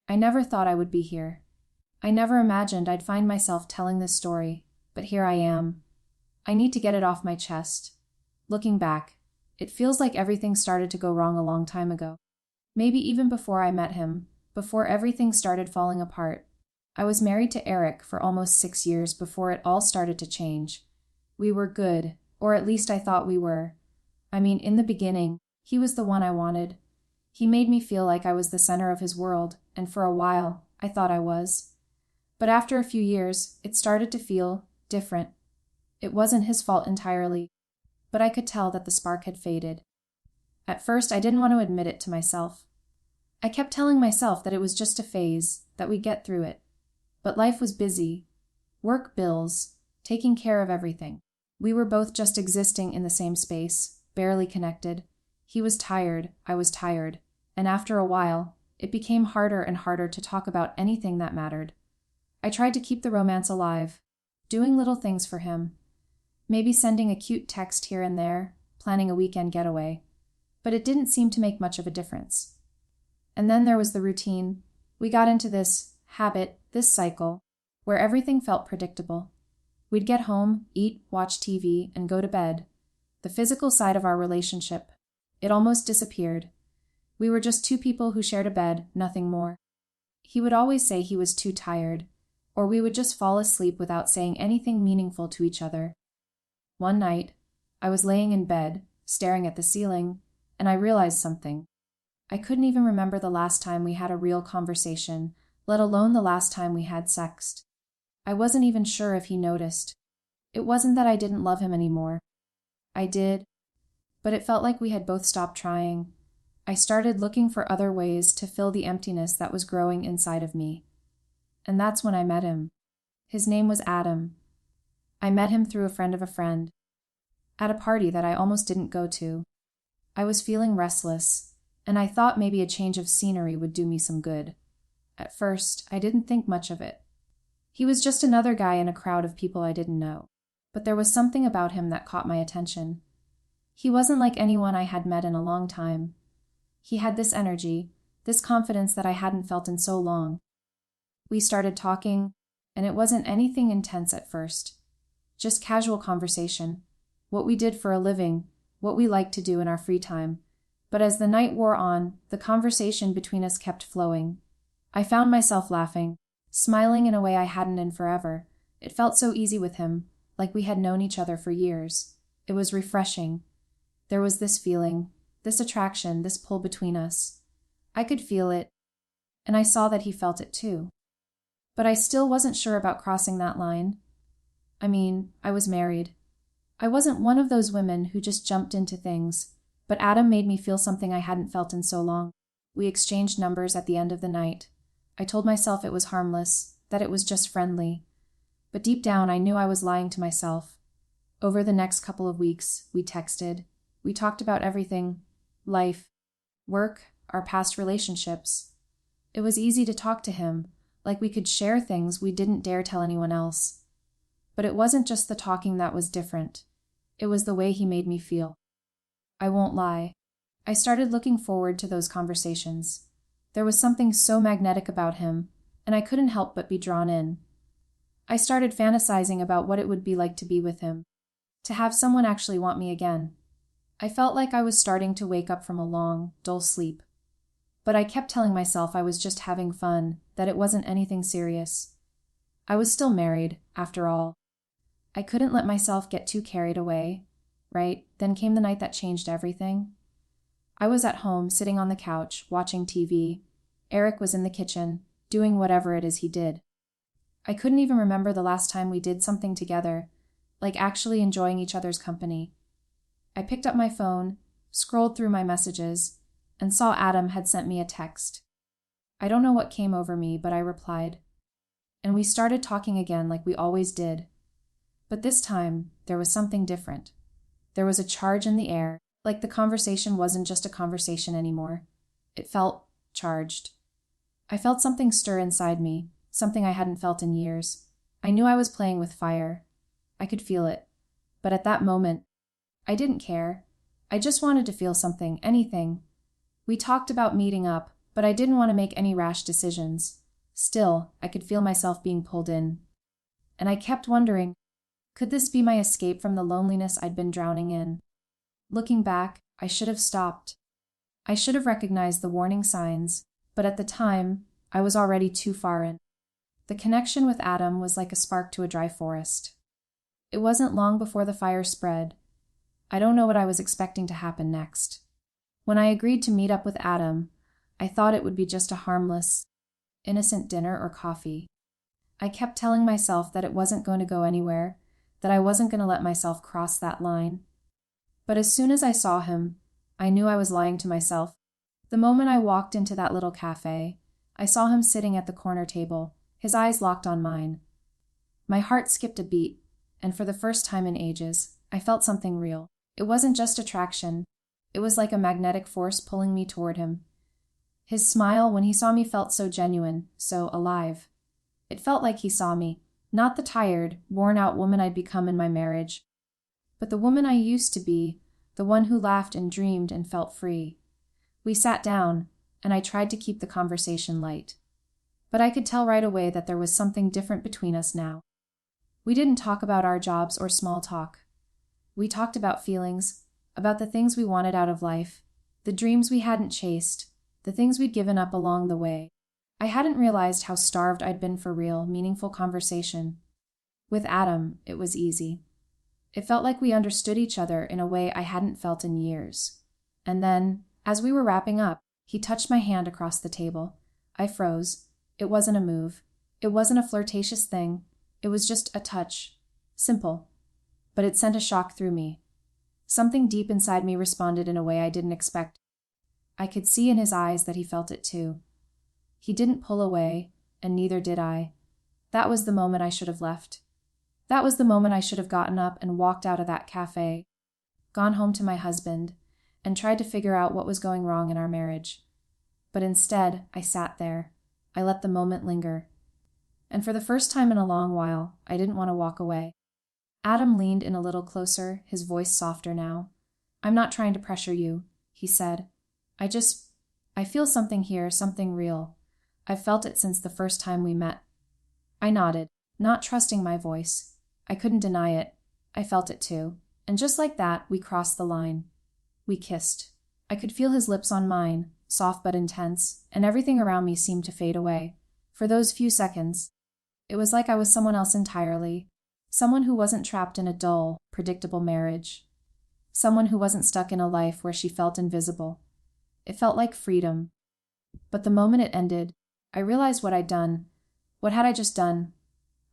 I never thought I would be here. I never imagined I'd find myself telling this story, but here I am. I need to get it off my chest. Looking back, it feels like everything started to go wrong a long time ago. Maybe even before I met him, before everything started falling apart. I was married to Eric for almost 6 years before it all started to change. We were good, or at least I thought we were. I mean, in the beginning, he was the one I wanted. He made me feel like I was the center of his world, and for a while, I thought I was. But after a few years, it started to feel different. It wasn't his fault entirely, but I could tell that the spark had faded. At first, I didn't want to admit it to myself. I kept telling myself that it was just a phase, that we'd get through it. But life was busy. Work, bills, taking care of everything. We were both just existing in the same space, barely connected. He was tired, I was tired, and after a while, it became harder and harder to talk about anything that mattered. I tried to keep the romance alive, doing little things for him. Maybe sending a cute text here and there, planning a weekend getaway. But it didn't seem to make much of a difference. And then there was the routine. We got into this habit, this cycle, where everything felt predictable. We'd get home, eat, watch TV, and go to bed. The physical side of our relationship, it almost disappeared. We were just two people who shared a bed, nothing more. He would always say he was too tired, or we would just fall asleep without saying anything meaningful to each other. One night, I was laying in bed, staring at the ceiling, and I realized something. I couldn't even remember the last time we had a real conversation, let alone the last time we had sex. I wasn't even sure if he noticed. It wasn't that I didn't love him anymore. I did, but it felt like we had both stopped trying. I started looking for other ways to fill the emptiness that was growing inside of me. And that's when I met him. His name was Adam. I met him through a friend of a friend, at a party that I almost didn't go to. I was feeling restless, and I thought maybe a change of scenery would do me some good. At first, I didn't think much of it. He was just another guy in a crowd of people I didn't know, but there was something about him that caught my attention. He wasn't like anyone I had met in a long time. He had this energy, this confidence that I hadn't felt in so long. We started talking, and it wasn't anything intense at first. Just casual conversation, what we did for a living, what we liked to do in our free time. But as the night wore on, the conversation between us kept flowing. I found myself laughing, smiling in a way I hadn't in forever. It felt so easy with him, like we had known each other for years. It was refreshing. There was this feeling, this attraction, this pull between us. I could feel it, and I saw that he felt it too. But I still wasn't sure about crossing that line. I mean, I was married. I wasn't one of those women who just jumped into things, but Adam made me feel something I hadn't felt in so long. We exchanged numbers at the end of the night. I told myself it was harmless, that it was just friendly. But deep down, I knew I was lying to myself. Over the next couple of weeks, we texted. We talked about everything: life, work, our past relationships. It was easy to talk to him, like we could share things we didn't dare tell anyone else. But it wasn't just the talking that was different. It was the way he made me feel. I won't lie. I started looking forward to those conversations. There was something so magnetic about him, and I couldn't help but be drawn in. I started fantasizing about what it would be like to be with him, to have someone actually want me again. I felt like I was starting to wake up from a long, dull sleep. But I kept telling myself I was just having fun, that it wasn't anything serious. I was still married, after all. I couldn't let myself get too carried away, right? Then came the night that changed everything. I was at home, sitting on the couch, watching TV. Eric was in the kitchen, doing whatever it is he did. I couldn't even remember the last time we did something together, like actually enjoying each other's company. I picked up my phone, scrolled through my messages, and saw Adam had sent me a text. I don't know what came over me, but I replied. And we started talking again like we always did. But this time, there was something different. There was a charge in the air, like the conversation wasn't just a conversation anymore. It felt charged. I felt something stir inside me, something I hadn't felt in years. I knew I was playing with fire. I could feel it. But at that moment, I didn't care. I just wanted to feel something, anything. We talked about meeting up, But I didn't want to make any rash decisions. Still, I could feel myself being pulled in. And I kept wondering, could this be my escape from the loneliness I'd been drowning in? Looking back, I should have stopped. I should have recognized the warning signs, but at the time, I was already too far in. The connection with Adam was like a spark to a dry forest. It wasn't long before the fire spread. I don't know what I was expecting to happen next. When I agreed to meet up with Adam, I thought it would be just a harmless, innocent dinner or coffee. I kept telling myself that it wasn't going to go anywhere, that I wasn't going to let myself cross that line. But as soon as I saw him, I knew I was lying to myself. The moment I walked into that little cafe, I saw him sitting at the corner table, his eyes locked on mine. My heart skipped a beat, and for the first time in ages, I felt something real. It wasn't just attraction. It was like a magnetic force pulling me toward him. His smile when he saw me felt so genuine, so alive. It felt like he saw me, not the tired, worn-out woman I'd become in my marriage, but the woman I used to be, the one who laughed and dreamed and felt free. We sat down, and I tried to keep the conversation light. But I could tell right away that there was something different between us now. We didn't talk about our jobs or small talk. We talked about feelings, about the things we wanted out of life, the dreams we hadn't chased, the things we'd given up along the way. I hadn't realized how starved I'd been for real, meaningful conversation. With Adam, it was easy. It felt like we understood each other in a way I hadn't felt in years. And then, as we were wrapping up, he touched my hand across the table. I froze. It wasn't a move. It wasn't a flirtatious thing. It was just a touch. Simple. But it sent a shock through me. Something deep inside me responded in a way I didn't expect. I could see in his eyes that he felt it too. He didn't pull away, and neither did I. That was the moment I should have left. That was the moment I should have gotten up and walked out of that cafe, gone home to my husband, and tried to figure out what was going wrong in our marriage. But instead, I sat there. I let the moment linger. And for the first time in a long while, I didn't want to walk away. Adam leaned in a little closer, his voice softer now. "I'm not trying to pressure you," he said. I feel something here, something real. I've felt it since the first time we met." I nodded, not trusting my voice. I couldn't deny it. I felt it too. And just like that, we crossed the line. We kissed. I could feel his lips on mine, soft but intense, and everything around me seemed to fade away. For those few seconds, it was like I was someone else entirely, someone who wasn't trapped in a dull, predictable marriage, someone who wasn't stuck in a life where she felt invisible. It felt like freedom. But the moment it ended, I realized what I'd done. What had I just done?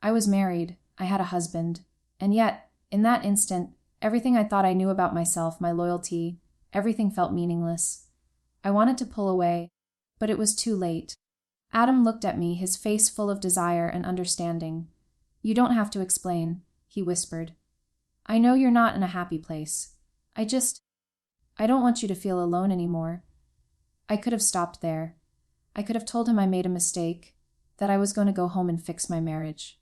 I was married. I had a husband. And yet, in that instant, everything I thought I knew about myself, my loyalty, everything felt meaningless. I wanted to pull away, but it was too late. Adam looked at me, his face full of desire and understanding. "You don't have to explain," he whispered. "I know you're not in a happy place. I don't want you to feel alone anymore." I could have stopped there. I could have told him I made a mistake, that I was going to go home and fix my marriage.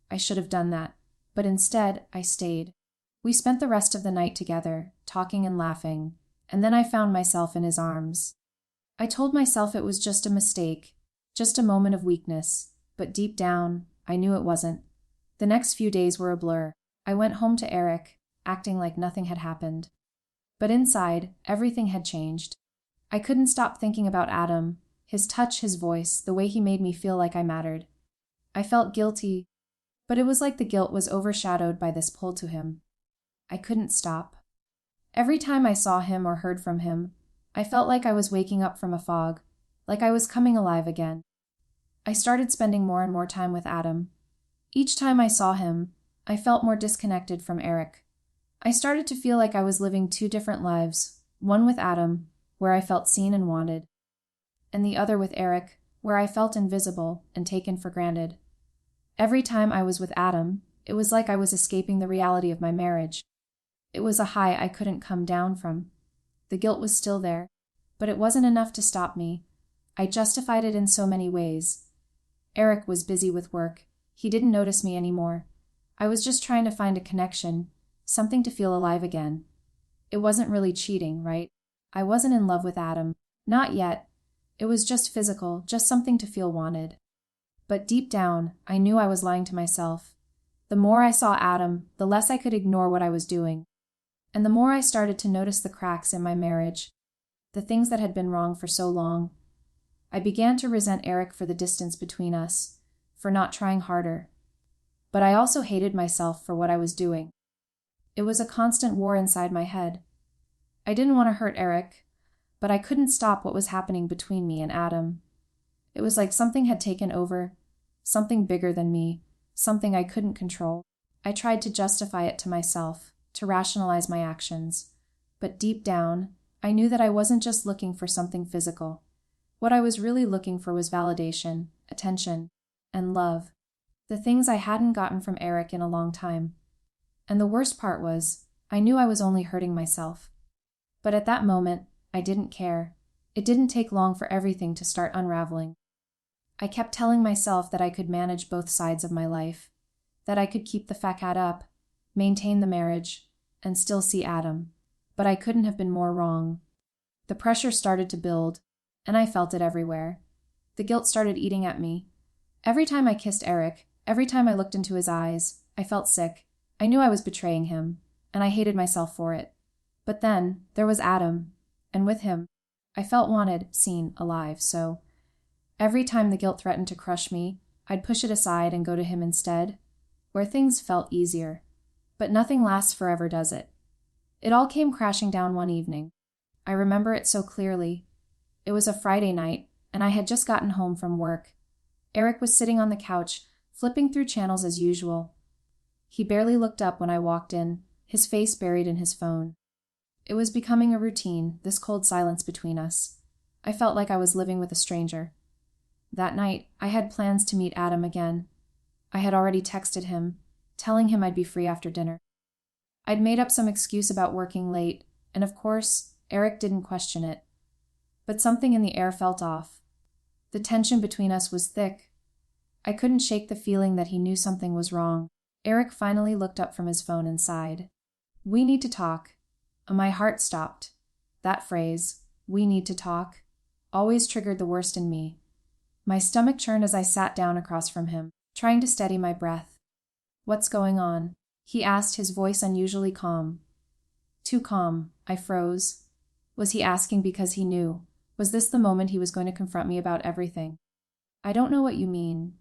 I should have done that, but instead, I stayed. We spent the rest of the night together, talking and laughing, and then I found myself in his arms. I told myself it was just a mistake, just a moment of weakness, but deep down, I knew it wasn't. The next few days were a blur. I went home to Eric, acting like nothing had happened. But inside, everything had changed. I couldn't stop thinking about Adam, his touch, his voice, the way he made me feel like I mattered. I felt guilty, but it was like the guilt was overshadowed by this pull to him. I couldn't stop. Every time I saw him or heard from him, I felt like I was waking up from a fog, like I was coming alive again. I started spending more and more time with Adam. Each time I saw him, I felt more disconnected from Eric. I started to feel like I was living two different lives, one with Adam, where I felt seen and wanted, and the other with Eric, where I felt invisible and taken for granted. Every time I was with Adam, it was like I was escaping the reality of my marriage. It was a high I couldn't come down from. The guilt was still there, but it wasn't enough to stop me. I justified it in so many ways. Eric was busy with work. He didn't notice me anymore. I was just trying to find a connection, something to feel alive again. It wasn't really cheating, right? I wasn't in love with Adam. Not yet. It was just physical, just something to feel wanted. But deep down, I knew I was lying to myself. The more I saw Adam, the less I could ignore what I was doing. And the more I started to notice the cracks in my marriage, the things that had been wrong for so long. I began to resent Eric for the distance between us, for not trying harder. But I also hated myself for what I was doing. It was a constant war inside my head. I didn't want to hurt Eric, but I couldn't stop what was happening between me and Adam. It was like something had taken over, something bigger than me, something I couldn't control. I tried to justify it to myself, to rationalize my actions. But deep down, I knew that I wasn't just looking for something physical. What I was really looking for was validation, attention, and love. The things I hadn't gotten from Eric in a long time. And the worst part was, I knew I was only hurting myself. But at that moment, I didn't care. It didn't take long for everything to start unraveling. I kept telling myself that I could manage both sides of my life, that I could keep the facade up, maintain the marriage, and still see Adam. But I couldn't have been more wrong. The pressure started to build, and I felt it everywhere. The guilt started eating at me. Every time I kissed Eric, every time I looked into his eyes, I felt sick. I knew I was betraying him, and I hated myself for it. But then, there was Adam, and with him, I felt wanted, seen, alive, so every time the guilt threatened to crush me, I'd push it aside and go to him instead, where things felt easier. But nothing lasts forever, does it? It all came crashing down one evening. I remember it so clearly. It was a Friday night, and I had just gotten home from work. Eric was sitting on the couch, flipping through channels as usual. He barely looked up when I walked in, his face buried in his phone. It was becoming a routine, this cold silence between us. I felt like I was living with a stranger. That night, I had plans to meet Adam again. I had already texted him, telling him I'd be free after dinner. I'd made up some excuse about working late, and of course, Eric didn't question it. But something in the air felt off. The tension between us was thick. I couldn't shake the feeling that he knew something was wrong. Eric finally looked up from his phone and sighed. "We need to talk." My heart stopped. That phrase, "we need to talk," always triggered the worst in me. My stomach churned as I sat down across from him, trying to steady my breath. "What's going on?" he asked, his voice unusually calm. Too calm, I froze. Was he asking because he knew? Was this the moment he was going to confront me about everything? "I don't know what you mean,"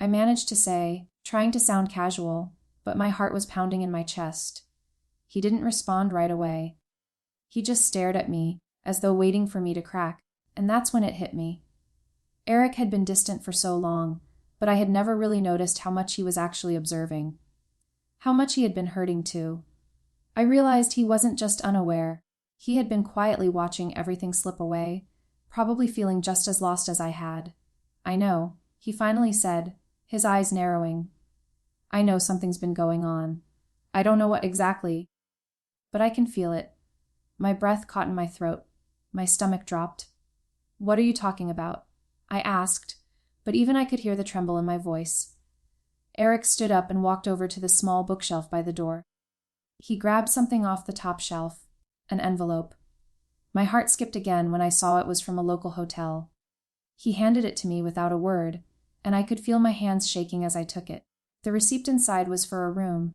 I managed to say, trying to sound casual, but my heart was pounding in my chest. He didn't respond right away. He just stared at me, as though waiting for me to crack, and that's when it hit me. Eric had been distant for so long, but I had never really noticed how much he was actually observing. How much he had been hurting too. I realized he wasn't just unaware. He had been quietly watching everything slip away, probably feeling just as lost as I had. "I know," he finally said, his eyes narrowing. "I know something's been going on. I don't know what exactly, but I can feel it." My breath caught in my throat. My stomach dropped. "What are you talking about?" I asked, but even I could hear the tremble in my voice. Eric stood up and walked over to the small bookshelf by the door. He grabbed something off the top shelf, an envelope. My heart skipped again when I saw it was from a local hotel. He handed it to me without a word, and I could feel my hands shaking as I took it. The receipt inside was for a room.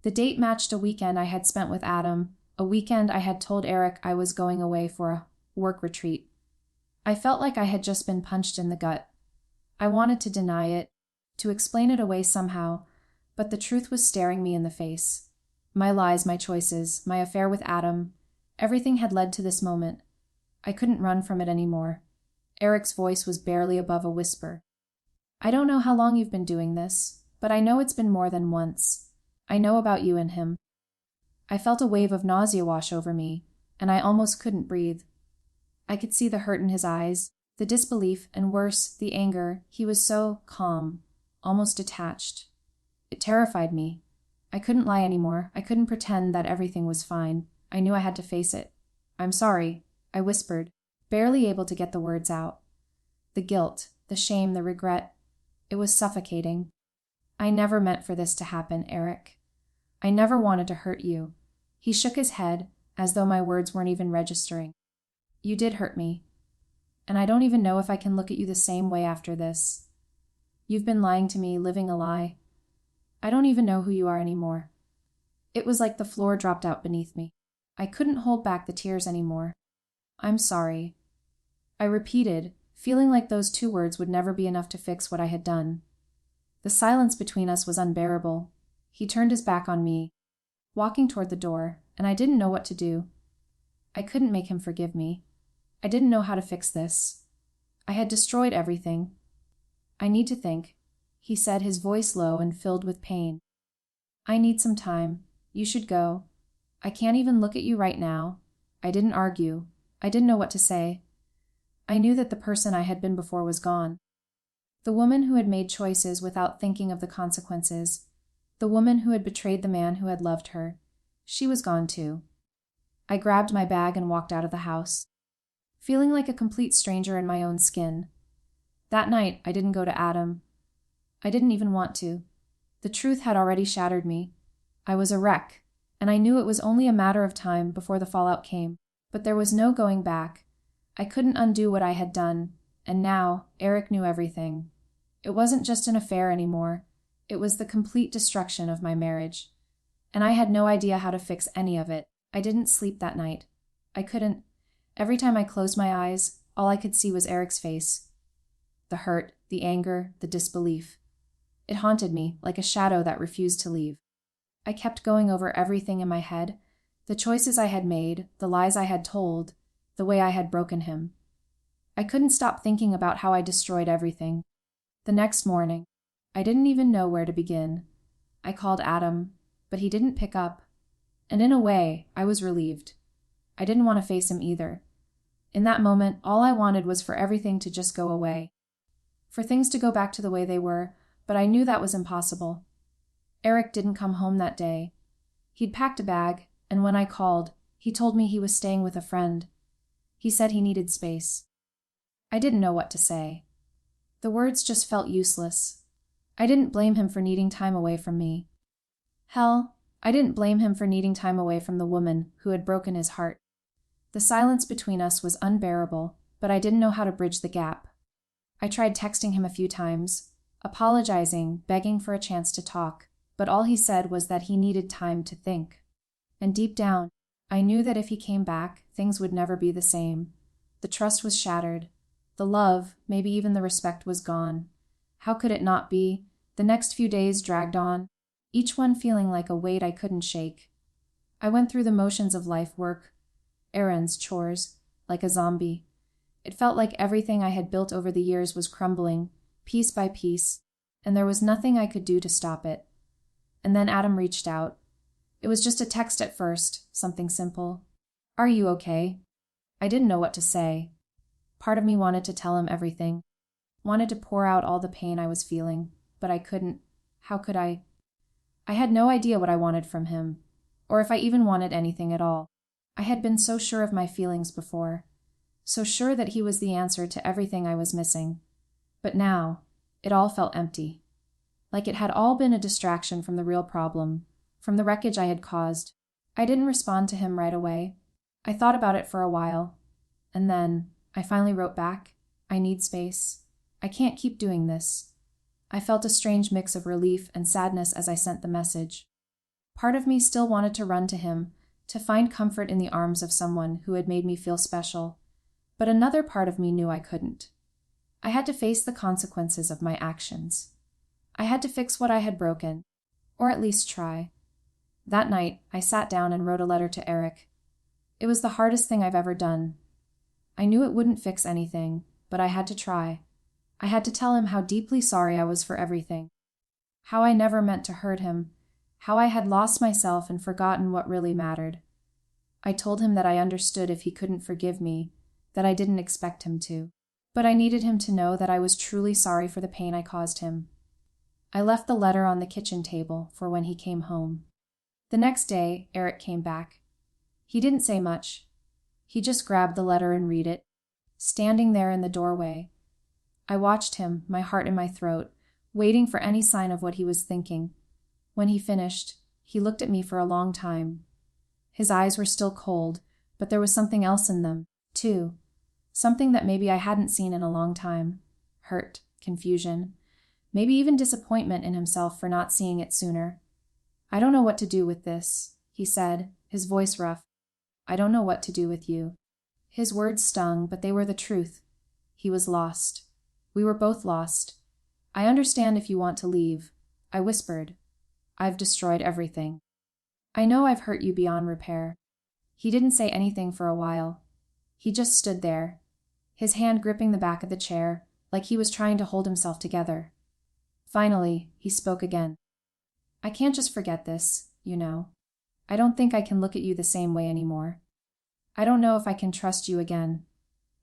The date matched a weekend I had spent with Adam, a weekend I had told Eric I was going away for a work retreat. I felt like I had just been punched in the gut. I wanted to deny it, to explain it away somehow, but the truth was staring me in the face. My lies, my choices, my affair with Adam, everything had led to this moment. I couldn't run from it anymore. Eric's voice was barely above a whisper. "I don't know how long you've been doing this, but I know it's been more than once. I know about you and him." I felt a wave of nausea wash over me, and I almost couldn't breathe. I could see the hurt in his eyes, the disbelief, and worse, the anger. He was so calm, almost detached. It terrified me. I couldn't lie anymore. I couldn't pretend that everything was fine. I knew I had to face it. "I'm sorry," I whispered, barely able to get the words out. The guilt, the shame, the regret. It was suffocating. "I never meant for this to happen, Eric. I never wanted to hurt you." He shook his head, as though my words weren't even registering. "You did hurt me." and I don't even know if I can look at you the same way after this. You've been lying to me, living a lie. I don't even know who you are anymore." It was like the floor dropped out beneath me. I couldn't hold back the tears anymore. "I'm sorry," I repeated, feeling like those 2 words would never be enough to fix what I had done. The silence between us was unbearable. He turned his back on me, walking toward the door, and I didn't know what to do. I couldn't make him forgive me. I didn't know how to fix this. I had destroyed everything. "I need to think," he said, his voice low and filled with pain. "I need some time. You should go. I can't even look at you right now." I didn't argue. I didn't know what to say. I knew that the person I had been before was gone. The woman who had made choices without thinking of the consequences. The woman who had betrayed the man who had loved her. She was gone too. I grabbed my bag and walked out of the house, feeling like a complete stranger in my own skin. That night, I didn't go to Adam. I didn't even want to. The truth had already shattered me. I was a wreck, and I knew it was only a matter of time before the fallout came. But there was no going back. I couldn't undo what I had done, and now Eric knew everything. It wasn't just an affair anymore. It was the complete destruction of my marriage. And I had no idea how to fix any of it. I didn't sleep that night. I couldn't. Every time I closed my eyes, all I could see was Eric's face. The hurt, the anger, the disbelief. It haunted me like a shadow that refused to leave. I kept going over everything in my head, the choices I had made, the lies I had told, the way I had broken him. I couldn't stop thinking about how I destroyed everything. The next morning, I didn't even know where to begin. I called Adam, but he didn't pick up. And in a way, I was relieved. I didn't want to face him either. In that moment, all I wanted was for everything to just go away. For things to go back to the way they were, but I knew that was impossible. Eric didn't come home that day. He'd packed a bag, and when I called, he told me he was staying with a friend. He said he needed space. I didn't know what to say. The words just felt useless. I didn't blame him for needing time away from me. Hell, I didn't blame him for needing time away from the woman who had broken his heart. The silence between us was unbearable, but I didn't know how to bridge the gap. I tried texting him a few times, apologizing, begging for a chance to talk, but all he said was that he needed time to think. And deep down, I knew that if he came back, things would never be the same. The trust was shattered. The love, maybe even the respect, was gone. How could it not be? The next few days dragged on, each one feeling like a weight I couldn't shake. I went through the motions of life, work, errands, chores, like a zombie. It felt like everything I had built over the years was crumbling, piece by piece, and there was nothing I could do to stop it. And then Adam reached out. It was just a text at first, something simple. "Are you okay?" I didn't know what to say. Part of me wanted to tell him everything, wanted to pour out all the pain I was feeling, but I couldn't. How could I? I had no idea what I wanted from him, or if I even wanted anything at all. I had been so sure of my feelings before, so sure that he was the answer to everything I was missing. But now, it all felt empty. Like it had all been a distraction from the real problem, from the wreckage I had caused. I didn't respond to him right away. I thought about it for a while, and then I finally wrote back, "I need space. I can't keep doing this." I felt a strange mix of relief and sadness as I sent the message. Part of me still wanted to run to him, to find comfort in the arms of someone who had made me feel special, but another part of me knew I couldn't. I had to face the consequences of my actions. I had to fix what I had broken, or at least try. That night, I sat down and wrote a letter to Eric. It was the hardest thing I've ever done. I knew it wouldn't fix anything, but I had to try. I had to tell him how deeply sorry I was for everything, how I never meant to hurt him, how I had lost myself and forgotten what really mattered. I told him that I understood if he couldn't forgive me, that I didn't expect him to, but I needed him to know that I was truly sorry for the pain I caused him. I left the letter on the kitchen table for when he came home. The next day, Eric came back. He didn't say much. He just grabbed the letter and read it, standing there in the doorway. I watched him, my heart in my throat, waiting for any sign of what he was thinking. When he finished, he looked at me for a long time. His eyes were still cold, but there was something else in them, too. something that maybe I hadn't seen in a long time. Hurt, confusion, maybe even disappointment in himself for not seeing it sooner. "I don't know what to do with this," he said, his voice rough. "I don't know what to do with you." His words stung, but they were the truth. He was lost. We were both lost. "I understand if you want to leave," I whispered. "I've destroyed everything. I know I've hurt you beyond repair." He didn't say anything for a while. He just stood there, his hand gripping the back of the chair, like he was trying to hold himself together. Finally, he spoke again. "I can't just forget this, you know. I don't think I can look at you the same way anymore. I don't know if I can trust you again,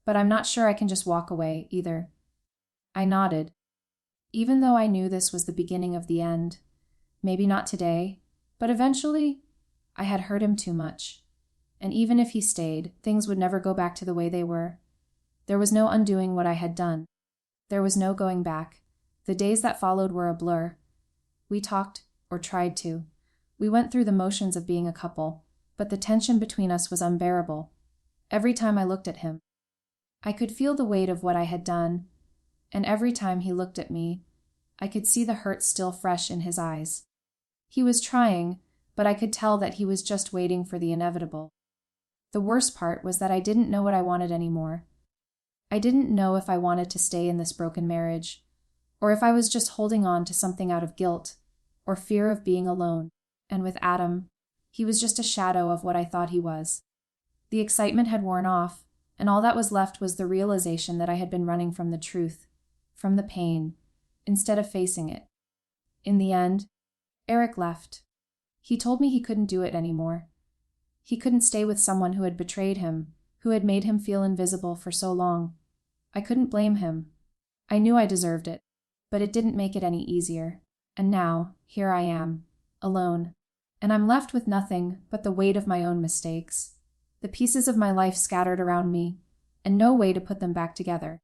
but I'm not sure I can just walk away, either." I nodded. Even though I knew this was the beginning of the end, maybe not today, but eventually, I had hurt him too much. And even if he stayed, things would never go back to the way they were. There was no undoing what I had done. There was no going back. The days that followed were a blur. We talked, or tried to. We went through the motions of being a couple, but the tension between us was unbearable. Every time I looked at him, I could feel the weight of what I had done, and every time he looked at me, I could see the hurt still fresh in his eyes. He was trying, but I could tell that he was just waiting for the inevitable. The worst part was that I didn't know what I wanted anymore. I didn't know if I wanted to stay in this broken marriage, or if I was just holding on to something out of guilt, or fear of being alone. And with Adam, he was just a shadow of what I thought he was. The excitement had worn off, and all that was left was the realization that I had been running from the truth, from the pain, instead of facing it. In the end, Eric left. He told me he couldn't do it anymore. He couldn't stay with someone who had betrayed him, who had made him feel invisible for so long. I couldn't blame him. I knew I deserved it, but it didn't make it any easier. And now, here I am, alone, and I'm left with nothing but the weight of my own mistakes, the pieces of my life scattered around me, and no way to put them back together.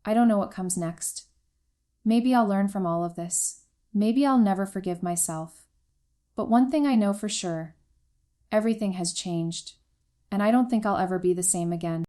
I don't know what comes next. Maybe I'll learn from all of this. Maybe I'll never forgive myself. But one thing I know for sure, everything has changed, and I don't think I'll ever be the same again.